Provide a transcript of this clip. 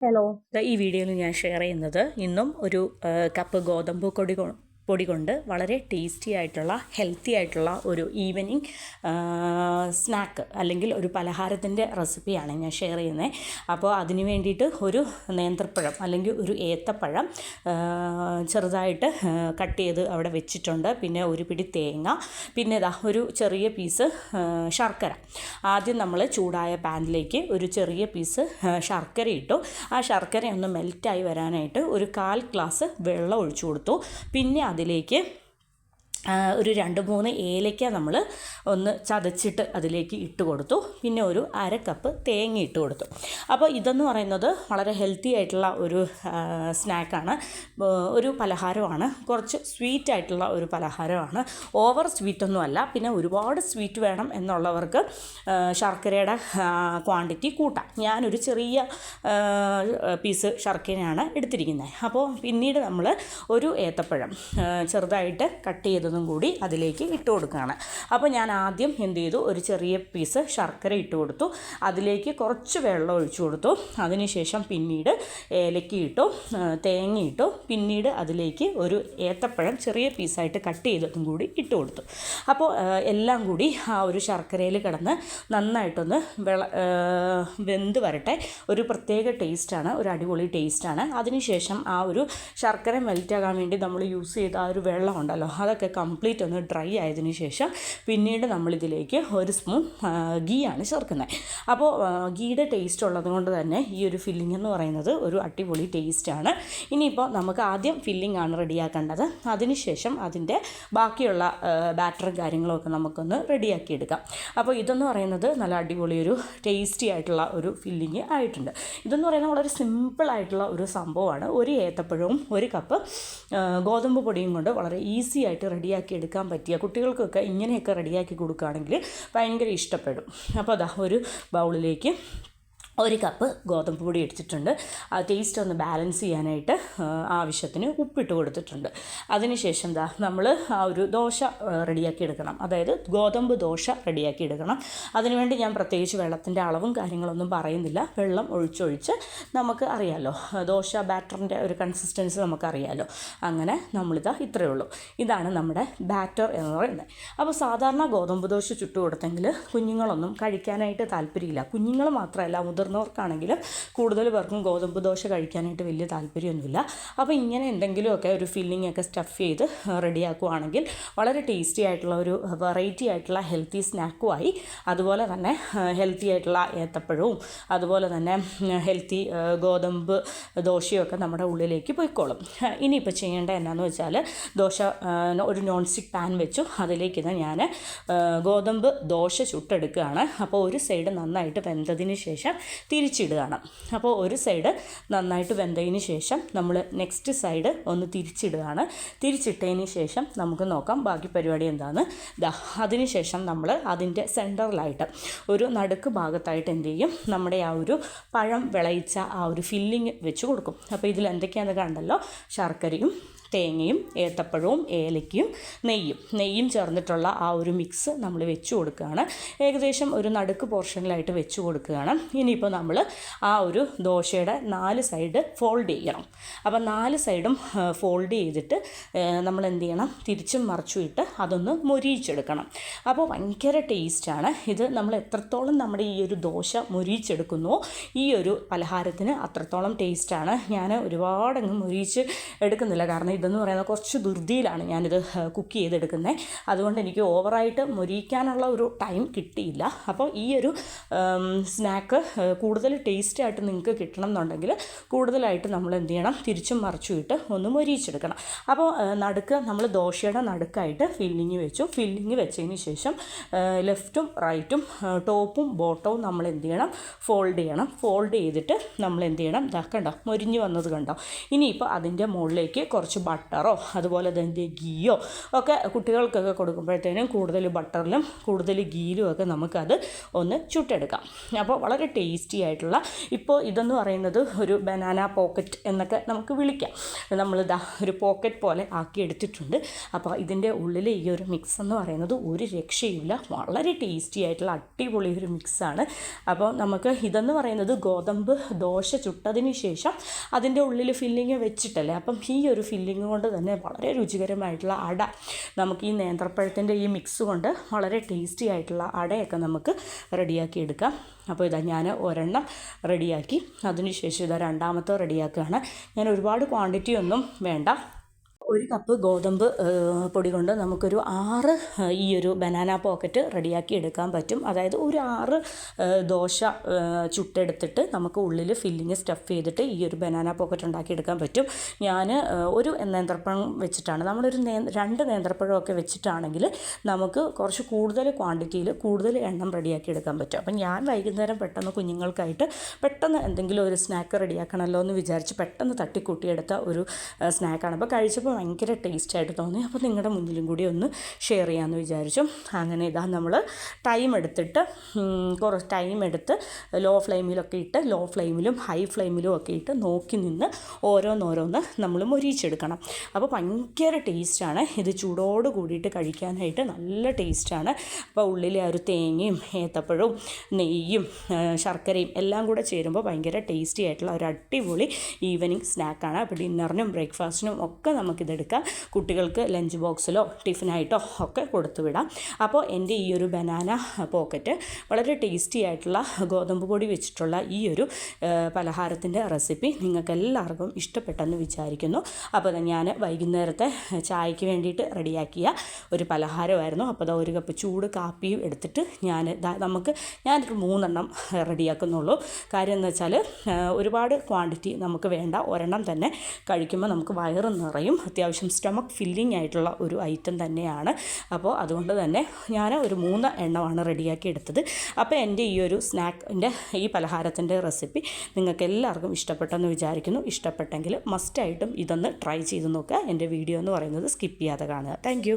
Hello. ഈ വീഡിയോയിൽ ഞാൻ ഷെയർ ചെയ്യുന്നത് ഇന്നും ഒരു കപ്പ് ഗോതമ്പ് പൊടി കൊണ്ട് വളരെ ടേസ്റ്റി ആയിട്ടുള്ള ഹെൽത്തി ആയിട്ടുള്ള ഒരു ഈവനിങ് സ്നാക്ക് അല്ലെങ്കിൽ ഒരു പലഹാരത്തിൻ്റെ റെസിപ്പിയാണ് ഞാൻ ഷെയർ ചെയ്യുന്നത്. അപ്പോൾ അതിന് വേണ്ടിയിട്ട് ഒരു നേന്ത്രപ്പഴം അല്ലെങ്കിൽ ഒരു ഏത്തപ്പഴം ചെറുതായിട്ട് കട്ട് ചെയ്ത് അവിടെ വെച്ചിട്ടുണ്ട്. പിന്നെ ഒരു പിടി തേങ്ങ, പിന്നെ ഒരു ചെറിയ പീസ് ശർക്കര. ആദ്യം നമ്മൾ ചൂടായ പാനിലേക്ക് ഒരു ചെറിയ പീസ് ശർക്കര ഇട്ടു. ആ ശർക്കര ഒന്ന് മെൽറ്റായി വരാനായിട്ട് ഒരു 1/4 ഗ്ലാസ് വെള്ളം ഒഴിച്ചു കൊടുത്തു. പിന്നെ അതിലേക്ക് ഒരു 2-3 ഏലക്ക നമ്മൾ ഒന്ന് ചതച്ചിട്ട് അതിലേക്ക് ഇട്ട് കൊടുത്തു. പിന്നെ ഒരു 1/2 കപ്പ് തേങ്ങ ഇട്ട് കൊടുത്തു. അപ്പോൾ ഇതെന്ന് പറയുന്നത് വളരെ ഹെൽത്തി ആയിട്ടുള്ള ഒരു സ്നാക്കാണ്, ഒരു പലഹാരമാണ്. കുറച്ച് സ്വീറ്റ് ആയിട്ടുള്ള ഒരു പലഹാരമാണ്, ഓവർ സ്വീറ്റൊന്നും അല്ല. പിന്നെ ഒരുപാട് സ്വീറ്റ് വേണം എന്നുള്ളവർക്ക് ശർക്കരയുടെ ക്വാണ്ടിറ്റി കൂട്ടാം. ഞാനൊരു ചെറിയ പീസ് ശർക്കരയാണ് എടുത്തിരിക്കുന്നത്. അപ്പോൾ പിന്നീട് നമ്മൾ ഒരു ഏത്തപ്പഴം ചെറുതായിട്ട് കട്ട് ചെയ്തതും കൂടി അതിലേക്ക് ഇട്ട് കൊടുക്കുകയാണ്. അപ്പോൾ ഞാൻ ആദ്യം എന്ത് ചെയ്തു, ഒരു ചെറിയ പീസ് ശർക്കര ഇട്ട് കൊടുത്തു. അതിലേക്ക് കുറച്ച് വെള്ളം ഒഴിച്ചു കൊടുത്തു. അതിനുശേഷം പിന്നീട് ഏലക്ക ഇട്ടു, തേങ്ങ ഇട്ടു. പിന്നീട് അതിലേക്ക് ഒരു ഏത്തപ്പഴം ചെറിയ പീസായിട്ട് കട്ട് ചെയ്തതും കൂടി ഇട്ട് കൊടുത്തു. അപ്പോൾ എല്ലാം കൂടി ആ ഒരു ശർക്കരയിൽ കിടന്ന് നന്നായിട്ടൊന്ന് വെന്ത് വരട്ടെ. ഒരു പ്രത്യേക ടേസ്റ്റാണ്, ഒരു അടിപൊളി ടേസ്റ്റാണ്. അതിനുശേഷം ആ ഒരു ശർക്കര മെൽറ്റാകാൻ വേണ്ടി നമ്മൾ യൂസ് ചെയ്ത ആ ഒരു വെള്ളം ഉണ്ടല്ലോ, അതൊക്കെ കംപ്ലീറ്റ് ഒന്ന് ഡ്രൈ ആയതിനു ശേഷം പിന്നീട് നമ്മളിതിലേക്ക് ഒരു സ്പൂൺ ഗീയാണ് ചേർക്കുന്നത്. അപ്പോൾ ഗീയുടെ ടേസ്റ്റ് ഉള്ളത് കൊണ്ട് തന്നെ ഈ ഒരു ഫില്ലിംഗ് എന്ന് പറയുന്നത് ഒരു അടിപൊളി ടേസ്റ്റാണ്. ഇനിയിപ്പോൾ നമുക്ക് ആദ്യം ഫില്ലിംഗ് ആണ് റെഡിയാക്കേണ്ടത്. അതിനുശേഷം അതിൻ്റെ ബാക്കിയുള്ള ബാറ്ററും കാര്യങ്ങളൊക്കെ നമുക്കൊന്ന് റെഡിയാക്കി എടുക്കാം. അപ്പോൾ ഇതെന്ന് പറയുന്നത് നല്ല അടിപൊളി ഒരു ടേസ്റ്റി ആയിട്ടുള്ള ഒരു ഫില്ലിംഗ് ആയിട്ടുണ്ട്. ഇതെന്ന് പറയുന്നത് വളരെ സിമ്പിളായിട്ടുള്ള ഒരു സംഭവമാണ്. ഒരു ഏത്തപ്പഴവും ഒരു കപ്പ് ഗോതമ്പ് പൊടിയും കൊണ്ട് വളരെ ഈസി ആയിട്ട് റെഡിയാക്കി എടുക്കാൻ പറ്റിയ, കുട്ടികൾക്കൊക്കെ ഇങ്ങനെയൊക്കെ റെഡിയാക്കി കൊടുക്കുകയാണെങ്കിൽ ഭയങ്കര ഇഷ്ടപ്പെടും. അപ്പോൾ ഒരു ബൗളിലേക്ക് 1 കപ്പ് ഗോതമ്പ് പൊടി എടുത്തിട്ടുണ്ട്. ആ ടേസ്റ്റ് ഒന്ന് ബാലൻസ് ചെയ്യാനായിട്ട് ആവശ്യത്തിന് ഉപ്പിട്ട് കൊടുത്തിട്ടുണ്ട്. അതിനുശേഷം നമ്മൾ ആ ഒരു ദോശ റെഡിയാക്കി എടുക്കണം, അതായത് ഗോതമ്പ് ദോശ റെഡിയാക്കി എടുക്കണം. അതിനുവേണ്ടി ഞാൻ പ്രത്യേകിച്ച് വെള്ളത്തിൻ്റെ അളവും കാര്യങ്ങളൊന്നും പറയുന്നില്ല. വെള്ളം ഒഴിച്ചൊഴിച്ച് നമുക്ക് അറിയാമല്ലോ, ദോശ ബാറ്ററിൻ്റെ ഒരു കൺസിസ്റ്റൻസി നമുക്കറിയാമല്ലോ. അങ്ങനെ ഇത്രയേ ഉള്ളൂ. ഇതാണ് നമ്മുടെ ബാറ്റർ എന്ന് പറയുന്നത്. അപ്പോൾ സാധാരണ ഗോതമ്പ് ദോശ ചുട്ടു കൊടുത്തെങ്കിൽ കുഞ്ഞുങ്ങളൊന്നും കഴിക്കാനായിട്ട് താല്പര്യമില്ല. കുഞ്ഞുങ്ങൾ മാത്രമല്ല, മുതിർന്നവർക്കാണെങ്കിലും കൂടുതൽ പേർക്കും ഗോതമ്പ് ദോശ കഴിക്കാനായിട്ട് വലിയ താല്പര്യമൊന്നുമില്ല. അപ്പോൾ ഇങ്ങനെ എന്തെങ്കിലുമൊക്കെ ഒരു ഫില്ലിംഗ് ഒക്കെ സ്റ്റഫ് ചെയ്ത് റെഡിയാക്കുവാണെങ്കിൽ വളരെ ടേസ്റ്റി ആയിട്ടുള്ള ഒരു വെറൈറ്റി ആയിട്ടുള്ള ഹെൽത്തി സ്നാക്കുമായി, അതുപോലെ തന്നെ ഹെൽത്തി ആയിട്ടുള്ള ഏത്തപ്പഴവും അതുപോലെ തന്നെ ഹെൽത്തി ഗോതമ്പ് ദോശയൊക്കെ നമ്മുടെ ഉള്ളിലേക്ക് പോയിക്കോളും. ഇനിയിപ്പോൾ ചെയ്യേണ്ടത് എന്നാന്ന് വെച്ചാൽ, ദോശ ഒരു നോൺ സ്റ്റിക്ക് പാൻ വെച്ചു. അതിലേക്ക് ഞാൻ ഗോതമ്പ് ദോശ ചുട്ടെടുക്കുകയാണ്. അപ്പോൾ ഒരു സൈഡ് നന്നായിട്ട് വെന്തതിന് ശേഷം തിരിച്ചിടുകയാണ്. അപ്പോൾ ഒരു സൈഡ് നന്നായിട്ട് വെന്തതിന് ശേഷം നമ്മൾ നെക്സ്റ്റ് സൈഡ് ഒന്ന് തിരിച്ചിടുകയാണ്. തിരിച്ചിട്ടതിന് ശേഷം നമുക്ക് നോക്കാം ബാക്കി പരിപാടി എന്താണെന്ന്. അതിന് ശേഷം നമ്മൾ അതിൻ്റെ സെൻറ്ററിലായിട്ട് ഒരു നടുക്ക് ഭാഗത്തായിട്ട് എന്ത് ചെയ്യും, നമ്മുടെ ആ ഒരു പഴം വിളയിച്ച ആ ഒരു ഫില്ലിങ് വെച്ച് കൊടുക്കും. അപ്പോൾ ഇതിൽ എന്തൊക്കെയാണെന്ന് കണ്ടല്ലോ, ശർക്കരയും തേങ്ങയും ഏത്തപ്പഴവും ഏലക്കയും നെയ്യും ചേർന്നിട്ടുള്ള ആ ഒരു മിക്സ് നമ്മൾ വെച്ച് കൊടുക്കുകയാണ്. ഏകദേശം ഒരു നടുക്ക് പോർഷനിലായിട്ട് വെച്ച് കൊടുക്കുകയാണ്. ഇനിയിപ്പോൾ നമ്മൾ ആ ഒരു ദോശയുടെ 4 സൈഡ് ഫോൾഡ് ചെയ്യണം. അപ്പോൾ 4 സൈഡും ഫോൾഡ് ചെയ്തിട്ട് നമ്മൾ എന്ത് ചെയ്യണം, തിരിച്ചും മറിച്ചും ഇട്ട് അതൊന്ന് മൊരിയിച്ചെടുക്കണം. അപ്പോൾ ഭയങ്കര ടേസ്റ്റാണ് ഇത്. നമ്മൾ എത്രത്തോളം നമ്മുടെ ഈ ഒരു ദോശ മൊരിയിച്ചെടുക്കുന്നുവോ ഈ ഒരു പലഹാരത്തിന് അത്രത്തോളം ടേസ്റ്റാണ്. ഞാൻ ഒരുപാടങ്ങ് മൊരിയിച്ച് എടുക്കുന്നില്ല, കാരണം ഇതെന്ന് പറയുന്നത് കുറച്ച് ധൃതിയിലാണ് ഞാനിത് കുക്ക് ചെയ്തെടുക്കുന്നത്. അതുകൊണ്ട് എനിക്ക് ഓവറായിട്ട് മൊരിയിക്കാനുള്ള ഒരു ടൈം കിട്ടിയില്ല. അപ്പോൾ ഈ ഒരു സ്നാക്ക് കൂടുതൽ ടേസ്റ്റായിട്ട് നിങ്ങൾക്ക് കിട്ടണം എന്നുണ്ടെങ്കിൽ കൂടുതലായിട്ട് നമ്മൾ എന്ത് ചെയ്യണം, തിരിച്ചും മറിച്ചും ഇട്ട് ഒന്ന് മൊരിയിച്ചെടുക്കണം. അപ്പോൾ നടുക്ക് നമ്മൾ ദോശയുടെ നടുക്കായിട്ട് ഫില്ലിങ് വെച്ചു. ഫില്ലിങ് വെച്ചതിന് ശേഷം ലെഫ്റ്റും റൈറ്റും ടോപ്പും ബോട്ടവും നമ്മൾ എന്ത് ചെയ്യണം, ഫോൾഡ് ചെയ്യണം. ഫോൾഡ് ചെയ്തിട്ട് നമ്മൾ എന്ത് ചെയ്യണം, കണ്ടോ മൊരിഞ്ഞ് വന്നത് കണ്ടോ. ഇനിയിപ്പോൾ അതിൻ്റെ മുകളിലേക്ക് കുറച്ച് ബട്ടറോ അതുപോലെ തന്നെ ഗീയോ ഒക്കെ കുട്ടികൾക്കൊക്കെ കൊടുക്കുമ്പോഴത്തേനും കൂടുതൽ ബട്ടറിലും കൂടുതൽ ഗീയിലും ഒക്കെ നമുക്കത് ഒന്ന് ചുട്ടെടുക്കാം. അപ്പോൾ വളരെ ടേസ്റ്റി ആയിട്ടുള്ള, ഇപ്പോൾ ഇതെന്ന് പറയുന്നത് ഒരു ബനാന പോക്കറ്റ് എന്നൊക്കെ നമുക്ക് വിളിക്കാം. നമ്മളിതാ ഒരു പോക്കറ്റ് പോലെ ആക്കി എടുത്തിട്ടുണ്ട്. അപ്പോൾ ഇതിൻ്റെ ഉള്ളിൽ ഈ ഒരു മിക്സ് എന്ന് പറയുന്നത് ഒരു രക്ഷയില്ല, വളരെ ടേസ്റ്റി ആയിട്ടുള്ള അടിപൊളി ഒരു മിക്സാണ്. അപ്പോൾ നമുക്ക് ഇതെന്ന് പറയുന്നത് ഗോതമ്പ് ദോശ ചുട്ടതിന് ശേഷം അതിൻ്റെ ഉള്ളിൽ ഫില്ലിങ് വെച്ചിട്ടല്ലേ, അപ്പം ഈ ഒരു ഫില്ലിങ് കൊണ്ട് തന്നെ വളരെ രുചികരമായിട്ടുള്ള അട നമുക്ക് ഈ നേന്ത്രപ്പഴത്തിൻ്റെ ഈ മിക്സ് കൊണ്ട് വളരെ ടേസ്റ്റി ആയിട്ടുള്ള അടയൊക്കെ നമുക്ക് റെഡിയാക്കി എടുക്കാം. അപ്പോൾ ഇതാ ഞാൻ ഒരെണ്ണം റെഡിയാക്കി, അതിനുശേഷം ഇതാ രണ്ടാമത്തെ റെഡിയാക്കുകയാണ്. ഞാൻ ഒരുപാട് ക്വാണ്ടിറ്റി ഒന്നും വേണ്ട. 1 കപ്പ് ഗോതമ്പ് പൊടി കൊണ്ട് നമുക്കൊരു 6 ഈ ഒരു ബനാന പോക്കറ്റ് റെഡിയാക്കി എടുക്കാൻ പറ്റും. അതായത് ഒരു 6 ദോശ ചുട്ടെടുത്തിട്ട് നമുക്ക് ഉള്ളിൽ ഫില്ലിങ് സ്റ്റഫ് ചെയ്തിട്ട് ഈ ഒരു ബനാന പോക്കറ്റ് ഉണ്ടാക്കിയെടുക്കാൻ പറ്റും. ഞാൻ ഒരു നേന്ത്രപ്പഴം വെച്ചിട്ടാണ്, നമ്മളൊരു 2 നേന്ത്രപ്പഴമൊക്കെ വെച്ചിട്ടാണെങ്കിൽ നമുക്ക് കുറച്ച് കൂടുതൽ ക്വാണ്ടിറ്റിയിൽ കൂടുതൽ എണ്ണം റെഡിയാക്കി എടുക്കാൻ പറ്റും. അപ്പം ഞാൻ വൈകുന്നേരം പെട്ടെന്ന് കുഞ്ഞുങ്ങൾക്കായിട്ട് പെട്ടെന്ന് എന്തെങ്കിലും ഒരു സ്നാക്ക് റെഡിയാക്കണമല്ലോ എന്ന് വിചാരിച്ച് പെട്ടെന്ന് തട്ടിക്കൂട്ടിയെടുത്ത ഒരു സ്നാക്കാണ്. അപ്പോൾ കഴിച്ചപ്പോൾ ഭയങ്കര ടേസ്റ്റായിട്ട് തോന്നി. അപ്പോൾ നിങ്ങളുടെ മുന്നിലും കൂടി ഒന്ന് ഷെയർ ചെയ്യാമെന്ന് വിചാരിച്ചു. അങ്ങനെ ഇതാ നമ്മൾ ടൈം എടുത്തിട്ട് കുറച്ച് ടൈം എടുത്ത് ലോ ഫ്ലെയിമിലും ഹൈ ഫ്ലെയിമിലും ഒക്കെ ഇട്ട് നോക്കി നിന്ന് ഓരോന്നോരോന്ന് നമ്മൾ മൊരിയിച്ചെടുക്കണം. അപ്പോൾ ഭയങ്കര ടേസ്റ്റാണ് ഇത്, ചൂടോട് കൂടിയിട്ട് കഴിക്കാനായിട്ട് നല്ല ടേസ്റ്റാണ്. അപ്പോൾ ഉള്ളിലെ ആ ഒരു തേങ്ങയും ഏത്തപ്പഴവും നെയ്യും ശർക്കരയും എല്ലാം കൂടെ ചേരുമ്പോൾ ഭയങ്കര ടേസ്റ്റി ആയിട്ടുള്ള ഒരു അടിപൊളി ഈവനിങ് സ്നാക്കാണ്. അപ്പോൾ ഡിന്നറിനും ബ്രേക്ക്ഫാസ്റ്റിനും ഒക്കെ നമുക്കിതെടുക്കാം. കുട്ടികൾക്ക് ലഞ്ച് ബോക്സിലോ ടിഫിനായിട്ടോ ഒക്കെ കൊടുത്തു വിടാം. അപ്പോൾ എൻ്റെ ഈ ഒരു ബനാന പോക്കറ്റ് വളരെ ടേസ്റ്റി ആയിട്ടുള്ള ഗോതമ്പ് പൊടി വെച്ചിട്ടുള്ള ഈ ഒരു പലഹാരത്തിൻ്റെ റെസിപ്പി നിങ്ങൾക്ക് എല്ലാവർക്കും ഇഷ്ടപ്പെട്ടെന്ന് വിചാരിക്കുന്നു. അപ്പോൾ ഞാൻ വൈകുന്നേരത്തെ ചായക്ക് വേണ്ടിയിട്ട് റെഡിയാക്കിയ ഒരു പലഹാരമായിരുന്നു. അപ്പോൾ അതാ 1 കപ്പ് ചൂട് കാപ്പിയും എടുത്തിട്ട് ഞാനൊരു 3 എണ്ണം റെഡിയാക്കുന്നുള്ളൂ. കാര്യം എന്ന് വെച്ചാൽ ഒരുപാട് ക്വാണ്ടിറ്റി നമുക്ക് വേണ്ട, ഒരെണ്ണം തന്നെ കഴിക്കുമ്പോൾ നമുക്ക് വയറ് നിറയും. അത്യാവശ്യം സ്റ്റൊമക്ക് ഫില്ലിംഗ് ആയിട്ടുള്ള ഒരു ഐറ്റം തന്നെയാണ്. അപ്പോൾ അതുകൊണ്ട് തന്നെ ഞാൻ ഒരു 3 എണ്ണമാണ് റെഡിയാക്കി എടുത്തത്. അപ്പോൾ എൻ്റെ ഈ ഒരു സ്നാക്കിൻ്റെ ഈ പലഹാരത്തിൻ്റെ റെസിപ്പി നിങ്ങൾക്ക് എല്ലാവർക്കും ഇഷ്ടപ്പെട്ടെന്ന് വിചാരിക്കുന്നു. ഇഷ്ടപ്പെട്ടെങ്കിൽ മസ്റ്റായിട്ടും ഇതൊന്ന് ട്രൈ ചെയ്ത് നോക്കുക. എൻ്റെ വീഡിയോ എന്ന് പറയുന്നത് സ്കിപ്പ് ചെയ്യാതെ കാണുക. Thank you.